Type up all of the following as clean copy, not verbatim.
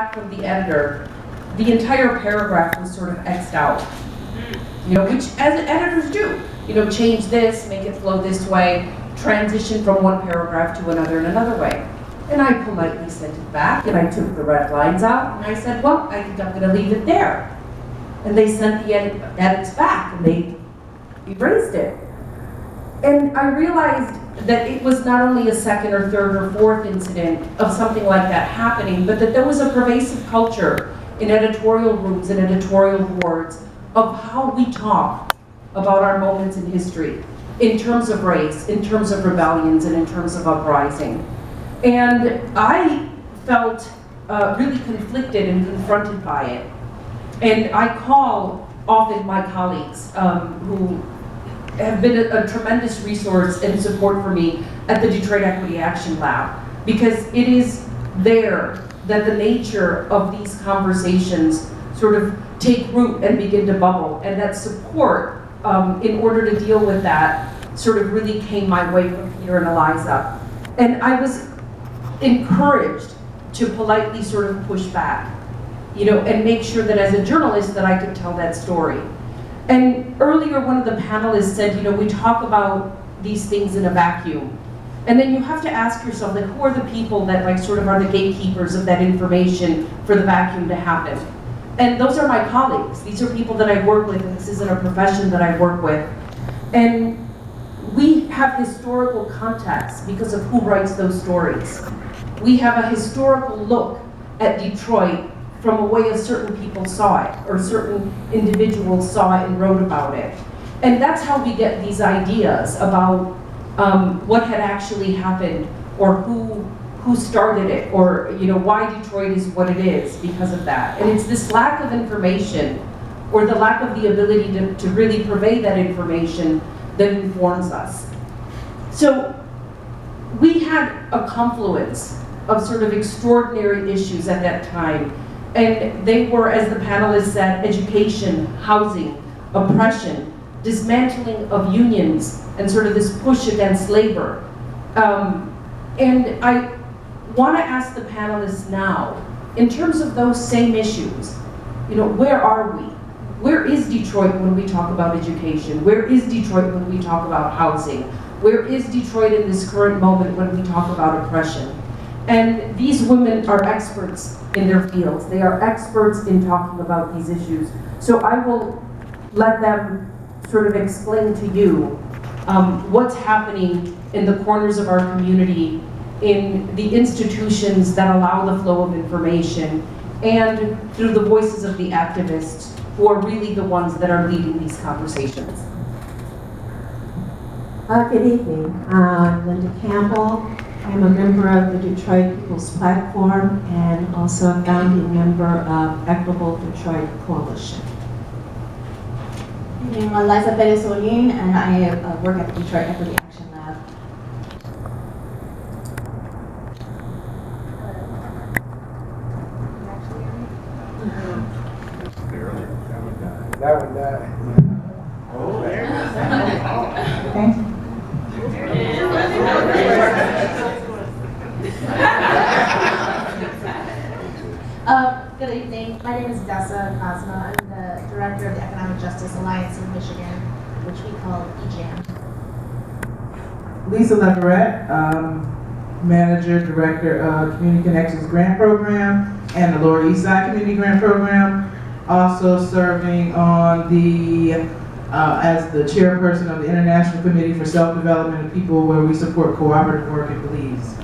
from the editor, the entire paragraph was sort of X'd out. You know, which as editors do. You know, change this, make it flow this way, transition from one paragraph to another in another way. And I politely sent it back, and I took the red lines out, and I said, well, I think I'm going to leave it there. And they sent the edits back, and they erased it. And I realized that it was not only a second or third or fourth incident of something like that happening, but that there was a pervasive culture in editorial rooms and editorial boards of how we talk about our moments in history, in terms of race, in terms of rebellions, and in terms of uprising. And I felt really conflicted and confronted by it. And I call often my colleagues who have been a tremendous resource and support for me at the Detroit Equity Action Lab, because it is there that the nature of these conversations sort of take root and begin to bubble, and that support in order to deal with that sort of really came my way from Peter and Eliza. And I was encouraged to politely sort of push back, you know, and make sure that as a journalist that I could tell that story. And earlier one of the panelists said, you know, we talk about these things in a vacuum. And then you have to ask yourself, like, who are the people that like sort of are the gatekeepers of that information for the vacuum to happen? And those are my colleagues. These are people that I work with, and this isn't a profession that I work with. And we have historical context because of who writes those stories. We have a historical look at Detroit from a way a certain people saw it, or certain individuals saw it and wrote about it. And that's how we get these ideas about what had actually happened, or who started it, or you know, why Detroit is what it is because of that. And it's this lack of information, or the lack of the ability to really purvey that information that informs us. So we had a confluence of sort of extraordinary issues at that time. And they were, as the panelists said, education, housing, oppression, dismantling of unions, and sort of this push against labor. And I want to ask the panelists now, in terms of those same issues, you know, where are we? Where is Detroit when we talk about education? Where is Detroit when we talk about housing? Where is Detroit in this current moment when we talk about oppression? And these women are experts in their fields. They are experts in talking about these issues. So I will let them sort of explain to you what's happening in the corners of our community, in the institutions that allow the flow of information, and through the voices of the activists who are really the ones that are leading these conversations. Good evening. I'm Linda Campbell. I'm a member of the Detroit People's Platform and also a founding member of Equitable Detroit Coalition. Good evening. I'm Eliza Perez-Ollin, and I work at the Detroit Equity Action Lab. That one died. Oh, there it is. Okay. Good evening. My name is Dessa Cosma. I'm the director of the Economic Justice Alliance of Michigan, which we call EJAM. Leverette, manager, director of Community Connections Grant Program and the Lower East Side Community Grant Program. Also serving on the as the chairperson of the International Committee for Self-Development of People, where we support cooperative work in Belize.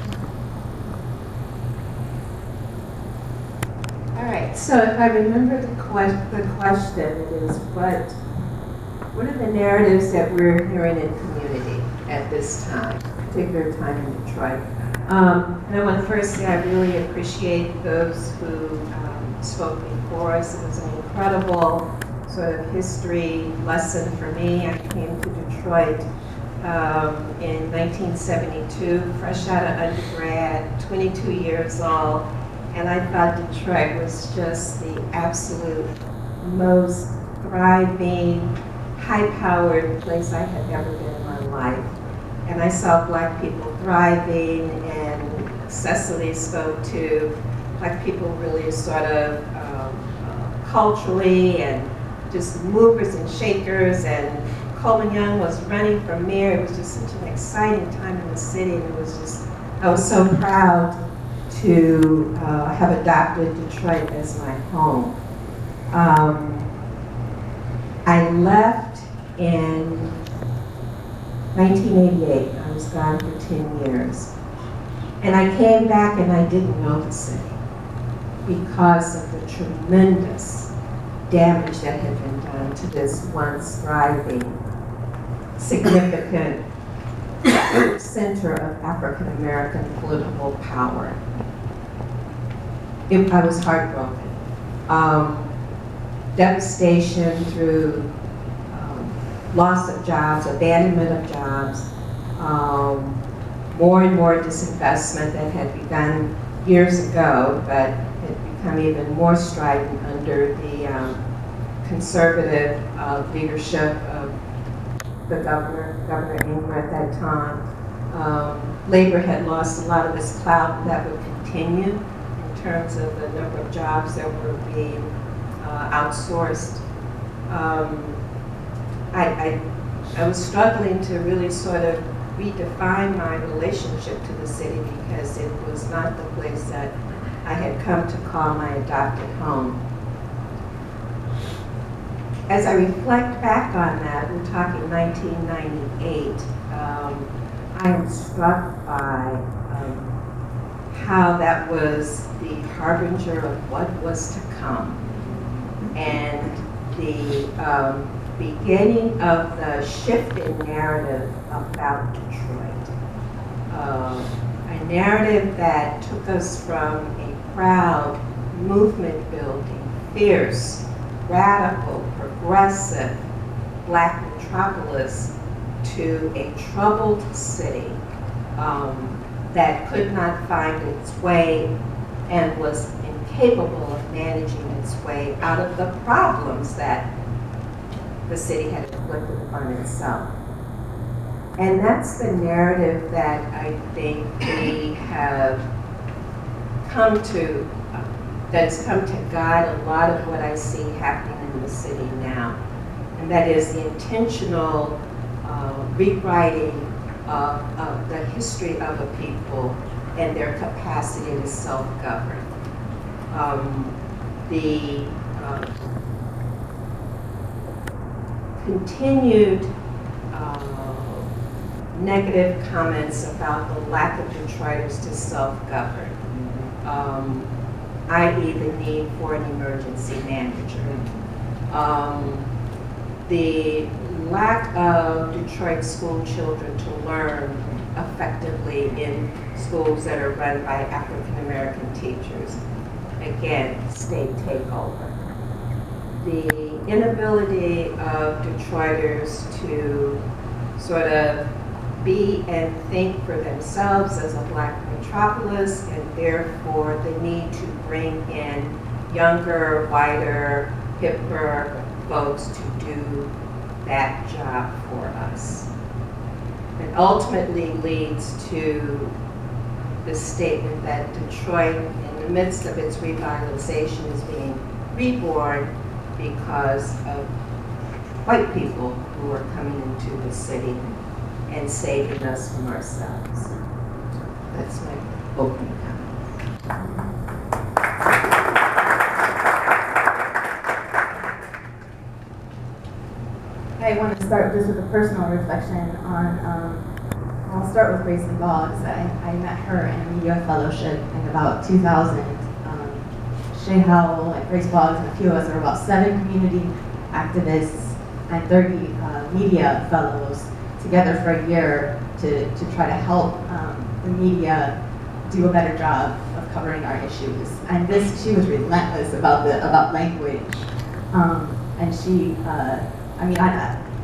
All right, so if I remember the question, it is what are the narratives that we're hearing in community at this time, particular time in Detroit? And I want to first say I really appreciate those who spoke before us. It was an incredible sort of history lesson for me. I came to Detroit in 1972, fresh out of undergrad, 22 years old, and I thought Detroit was just the absolute most thriving, high-powered place I had ever been in my life. And I saw Black people thriving, and Cecily spoke to Black people really sort of culturally and just movers and shakers, and Coleman Young was running for mayor. It was just such an exciting time in the city, and it was just, I was so proud to have adopted Detroit as my home. I left in 1988. I was gone for 10 years. And I came back and I didn't know the city because of the tremendous damage that had been done to this once thriving, significant center of African American political power. I was heartbroken. Devastation through loss of jobs, abandonment of jobs, more and more disinvestment that had begun years ago, but had become even more strident under the conservative leadership of the Governor Ingram at that time. Labor had lost a lot of its clout that would continue in terms of the number of jobs that were being outsourced. I was struggling to really sort of redefine my relationship to the city because it was not the place that I had come to call my adopted home. As I reflect back on that, we're talking 1998, I am struck by how that was the harbinger of what was to come, and the beginning of the shift in narrative about Detroit. A narrative that took us from a proud, movement-building, fierce, radical, progressive Black metropolis to a troubled city that could not find its way and was incapable of managing its way out of the problems that the city had inflicted upon itself. And that's the narrative that I think we have come to, that's come to guide a lot of what I see happening in the city now. And that is the intentional rewriting of the history of a people and their capacity to self-govern. The continued negative comments about the lack of Detroiters to self-govern, i.e. the need for an emergency manager. The lack of Detroit school children to learn effectively in schools that are run by African American teachers. Again, state takeover. The inability of Detroiters to sort of be and think for themselves as a Black metropolis, and therefore the need to bring in younger, whiter, hipper folks to do that job for us. And ultimately leads to the statement that Detroit, in the midst of its revitalization, is being reborn because of white people who are coming into the city and saving us from ourselves. That's my opening comment. I want to start just with a personal reflection on, I'll start with Grace Boggs. I met her in a media fellowship in about 2000. Shay Howell and Grace Boggs and a few of us, there were about 7 community activists and 30 media fellows together for a year to try to help the media do a better job of covering our issues. And she was relentless about language. And she,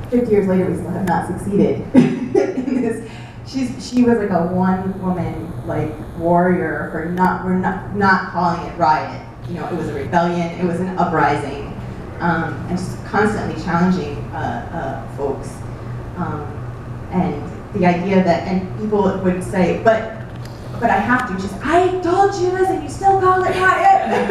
50 years later, we still have not succeeded in this. She was like a one-woman warrior for not calling it riot. You know, it was a rebellion. It was an uprising, and just constantly challenging folks. And the idea that, and people would say, but but I have to. She's like, I told you this and you still call it riot.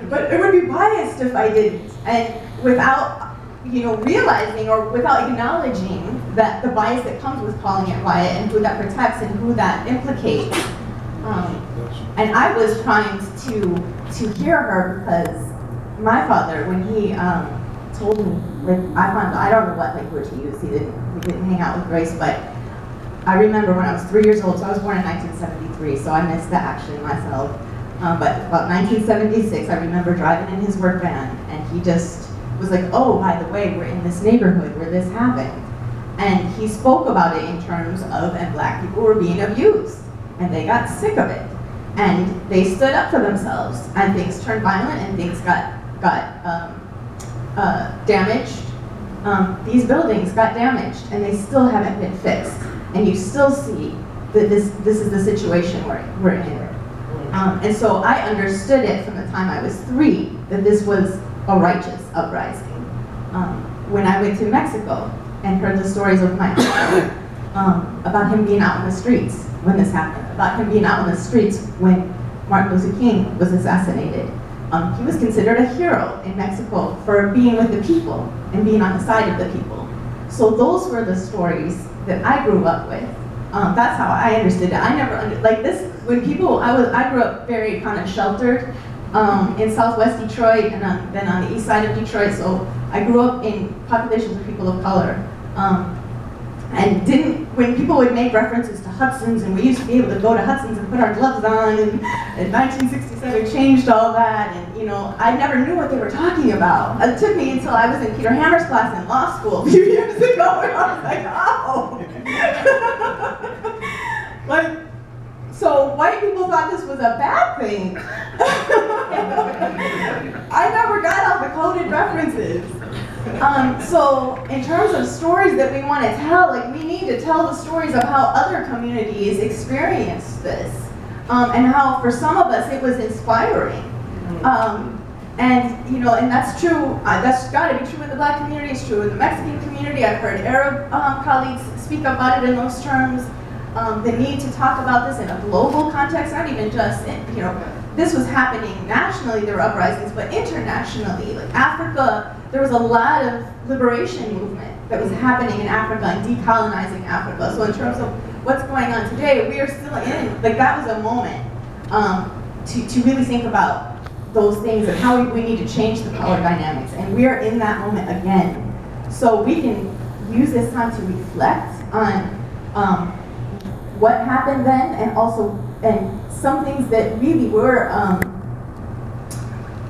But it would be biased if I didn't. And without, realizing or without acknowledging that the bias that comes with calling it riot and who that protects and who that implicates. And I was primed to hear her because my father, when he told me, I don't know what language he used. He didn't hang out with Grace, but I remember when I was 3 years old. So I was born in 1973, so I missed the action myself. But about 1976, I remember driving in his work van, and he just was like, "Oh, by the way, we're in this neighborhood where this happened," and he spoke about it in terms of, and black people were being abused, and they got sick of it, and they stood up for themselves, and things turned violent, and things got damaged. These buildings got damaged, and they still haven't been fixed. And you still see that this is the situation we're in. And so I understood it from the time I was 3 that this was a righteous uprising. When I went to Mexico and heard the stories of my father about him being out in the streets when this happened, about him being out in the streets when Martin Luther King was assassinated. He was considered a hero in Mexico for being with the people and being on the side of the people. So those were the stories that I grew up with. That's how I understood it. I never like this when people. I grew up very kind of sheltered in Southwest Detroit and then on the east side of Detroit. So I grew up in populations of people of color. And when people would make references to Hudson's, and we used to be able to go to Hudson's and put our gloves on, and 1967 changed all that, and I never knew what they were talking about. It took me until I was in Peter Hammer's class in law school a few years ago, and I was like, oh. So white people thought this was a bad thing. I never got out the coded references. So in terms of stories that we want to tell, we need to tell the stories of how other communities experienced this, and how for some of us it was inspiring. And that's true. That's got to be true in the black community. It's true in the Mexican community. I've heard Arab colleagues speak about it in those terms. The need to talk about this in a global context, not even just this was happening nationally. There were uprisings, but internationally, like Africa. There was a lot of liberation movement that was happening in Africa and decolonizing Africa. So in terms of what's going on today, we are still that was a moment to really think about those things and how we need to change the power dynamics. And we are in that moment again. So we can use this time to reflect on what happened then, and also some things that really were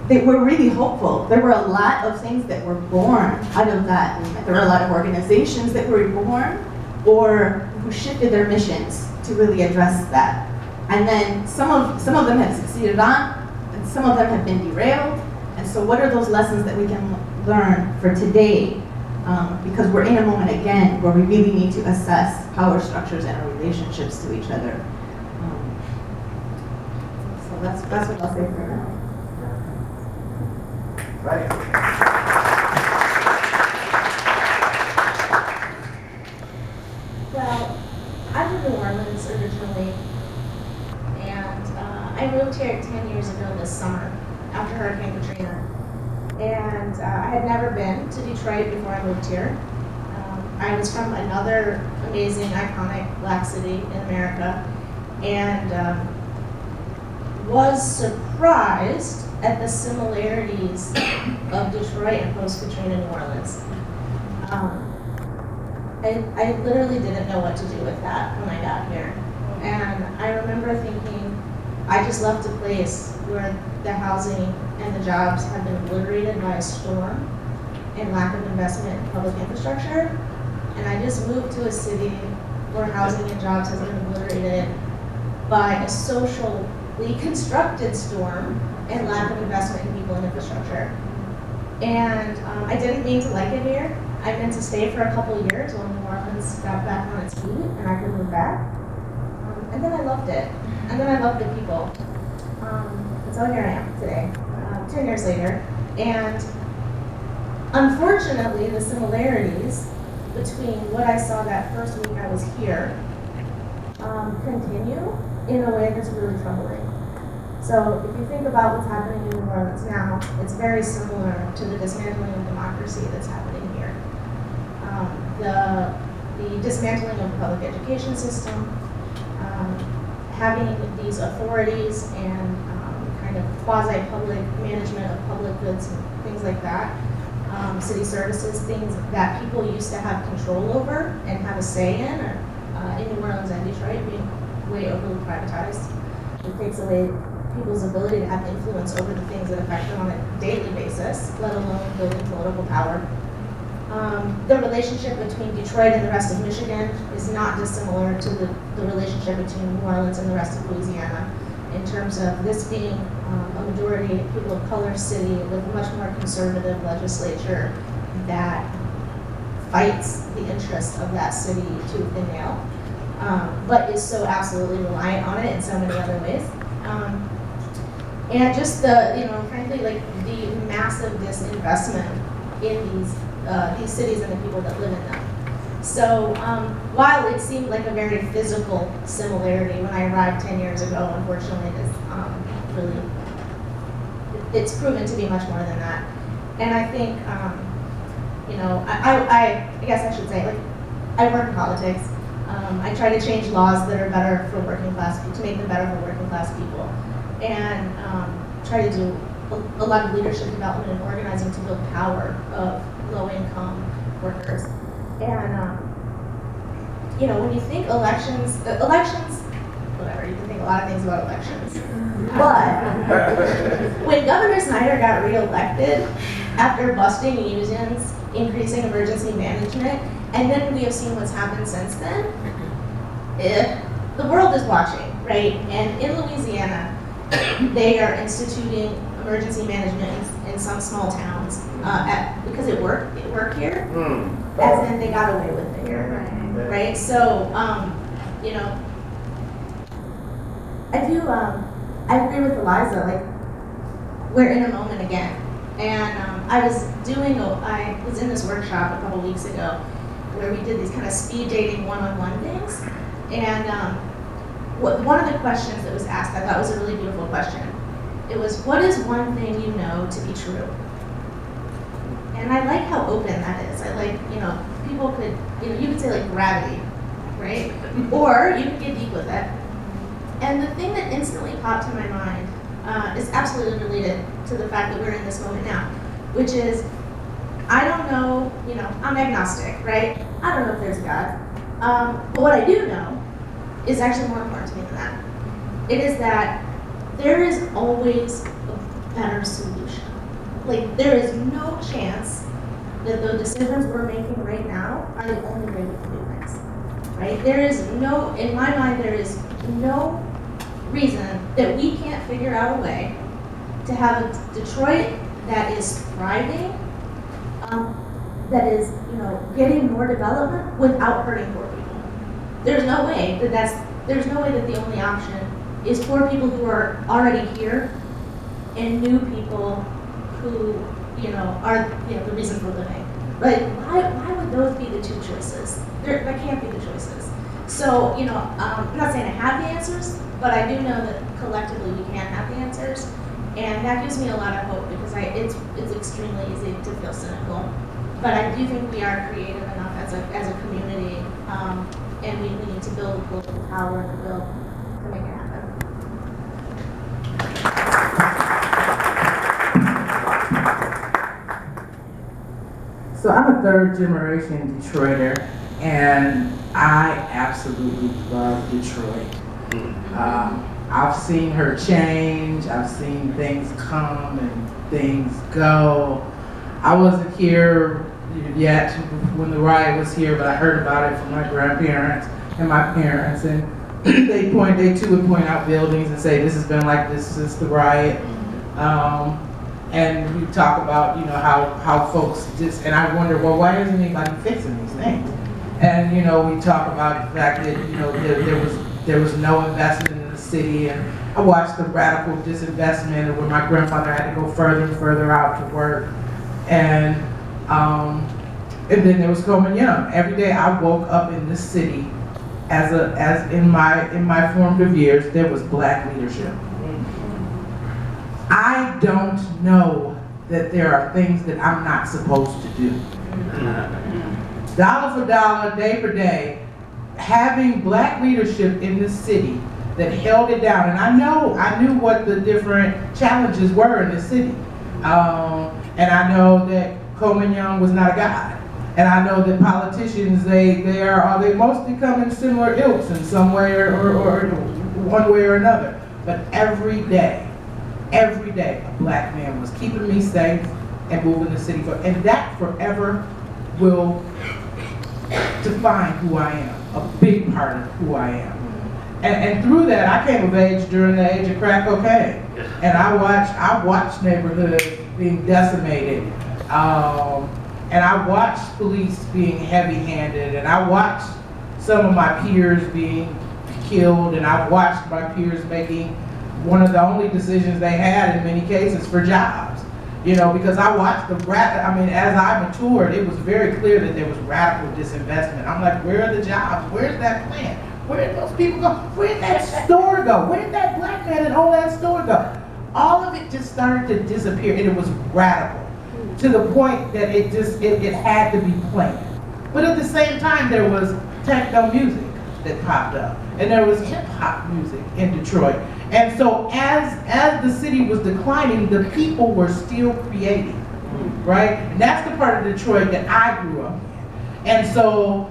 really hopeful. There were a lot of things that were born out of that movement. There were a lot of organizations that were born or who shifted their missions to really address that. And then some of them have succeeded on, and some of them have been derailed. And so what are those lessons that we can learn for today? Because we're in a moment again where we really need to assess power structures and our relationships to each other. So that's what I'll say for now. Right. Well, I'm from New Orleans originally, and I moved here 10 years ago this summer after Hurricane Katrina. And I had never been to Detroit before I moved here. I was from another amazing, iconic black city in America, and was surprised at the similarities of Detroit and post-Katrina New Orleans. I literally didn't know what to do with that when I got here. And I remember thinking, I just left a place where the housing and the jobs have been obliterated by a storm and lack of investment in public infrastructure. And I just moved to a city where housing and jobs has been obliterated by a socially constructed storm and lack of investment in people and infrastructure. And I didn't mean to like it here. I meant to stay for a couple of years when New Orleans got back on its feet and I could move back. And then I loved it. And then I loved the people. And so here I am today, 10 years later. And unfortunately, the similarities between what I saw that first week I was here continue in a way that's really troubling. So if you think about what's happening in New Orleans now, it's very similar to the dismantling of democracy that's happening here. The dismantling of the public education system, having these authorities and kind of quasi-public management of public goods and things like that, city services, things that people used to have control over and have a say in, or in New Orleans and Detroit being way overly privatized. It takes away people's ability to have influence over the things that affect them on a daily basis, let alone building political power. The relationship between Detroit and the rest of Michigan is not dissimilar to the relationship between New Orleans and the rest of Louisiana, in terms of this being a majority people of color city with a much more conservative legislature that fights the interests of that city tooth and nail, but is so absolutely reliant on it in so many other ways. And just the, frankly, like the massive disinvestment in these cities and the people that live in them. So while it seemed like a very physical similarity when I arrived 10 years ago, unfortunately it is really, it's proven to be much more than that. And I think, I guess I should say, like, I work in politics. I try to change laws that are better for working class people, to make them better for working class people. And try to do a lot of leadership development and organizing to build power of low-income workers. And when you think elections, whatever, you can think a lot of things about elections. But when Governor Snyder got reelected after busting unions, increasing emergency management, and then we have seen what's happened since then, the world is watching, right? And in Louisiana, they are instituting emergency management in some small towns because it worked here, as in they got away with it here, right? So, I agree with Eliza, like, we're in a moment again. And I was in this workshop a couple weeks ago where we did these kind of speed dating one-on-one things. And one of the questions that was asked, I thought was a really beautiful question. It was, what is one thing you know to be true? And I like how open that is. I like, people could, you could say like gravity, right? Or you could get deep with it. And the thing that instantly popped to my mind is absolutely related to the fact that we're in this moment now, which is, I don't know, I'm agnostic, right? I don't know if there's a God. But what I do know is actually more important to me than that. It is that there is always a better solution. Like, there is no chance that the decisions we're making right now are the only way we can do things, right? There is no, in my mind, there is no reason that we can't figure out a way to have a Detroit that is thriving, that is, getting more development without hurting poor people. There's no way there's no way that the only option is poor people who are already here and new people who, are, the reason for living. But why would those be the two choices? That can't be the choices. So, I'm not saying I have the answers, but I do know that collectively we can have the answers. And that gives me a lot of hope because it's extremely easy to feel cynical. But I do think we are creative enough as a community, and we need to build political power to make it happen. So I'm a third generation Detroiter, and I absolutely love Detroit. I've seen her change, I've seen things come and things go. I wasn't here yet when the riot was here, but I heard about it from my grandparents and my parents, and they too would point out buildings and say, this has been like this since the riot. And we talk about, how folks just, and I wonder, well, why isn't anybody fixing these things? And, we talk about the fact that, there was no investment in the city, and I watched the radical disinvestment where my grandfather had to go further and further out to work. And then there was Coleman Young. Every day I woke up in this city as in my formative years, there was black leadership. I don't know that there are things that I'm not supposed to do. Dollar for dollar, day for day, having black leadership in the city that held it down, and I knew what the different challenges were in the city, and I know that Coleman Young was not a god, and I know that politicians they mostly come in similar ilks in some way or one way or another, but every day a black man was keeping me safe and moving the city forward, and that forever will define who I am, a big part of who I am. And through that, I came of age during the age of crack cocaine, and I watched neighborhoods being decimated, and I watched police being heavy-handed, and I watched some of my peers being killed, and I watched my peers making one of the only decisions they had in many cases for jobs. You know, because I watched as I matured, it was very clear that there was radical disinvestment. I'm like, where are the jobs? Where's that plant? Where did those people go? Where did that store go? Where did that black man that owned that store go? All of it just started to disappear, and it was radical to the point that it had to be planned. But at the same time, there was techno music that popped up, and there was hip hop music in Detroit. And so as the city was declining, the people were still creating, right? And that's the part of Detroit that I grew up in. And so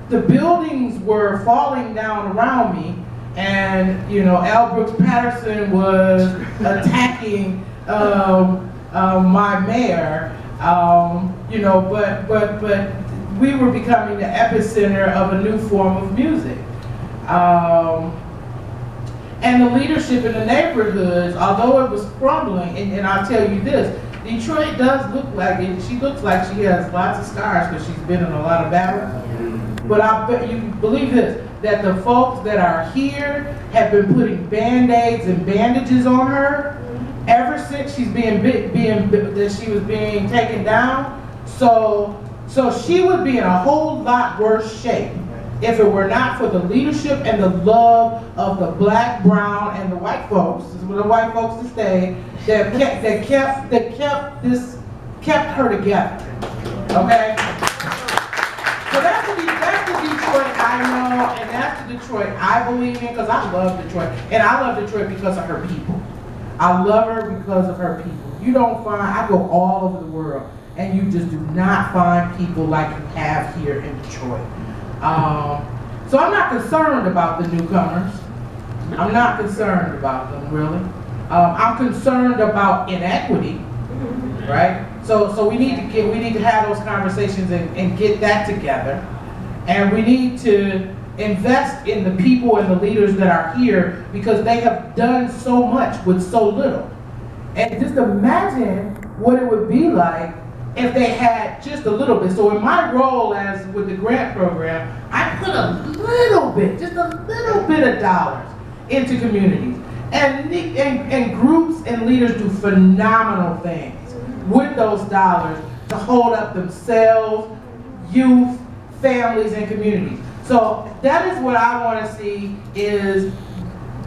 the buildings were falling down around me, and Al Brooks Patterson was attacking my mayor, but we were becoming the epicenter of a new form of music. And the leadership in the neighborhoods, although it was crumbling, and I'll tell you this, Detroit does look like it. She looks like she has lots of scars because she's been in a lot of battles. But I bet you believe this, that the folks that are here have been putting Band-Aids and bandages on her ever since she's that she was being taken down. So she would be in a whole lot worse shape if it were not for the leadership and the love of the black, brown, and the white folks, this is where the white folks to stay, that kept her together. Okay? So that's the Detroit I know, and that's the Detroit I believe in, because I love Detroit. And I love Detroit because of her people. I love her because of her people. You don't find, I go all over the world, and you just do not find people like you have here in Detroit. So I'm not concerned about the newcomers. I'm not concerned about them, really. I'm concerned about inequity, right? So we need to have those conversations and get that together. And we need to invest in the people and the leaders that are here, because they have done so much with so little. And just imagine what it would be like if they had just a little bit. So in my role as with the grant program, I put a little bit, just a little bit of dollars into communities. And groups and leaders do phenomenal things with those dollars to hold up themselves, youth, families, and communities. So that is what I want to see, is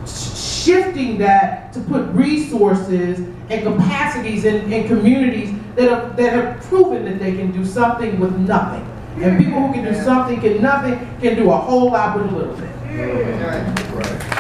shifting that to put resources and capacities in communities that have proven that they can do something with nothing. And people who can do something can do a whole lot with a little bit. Right.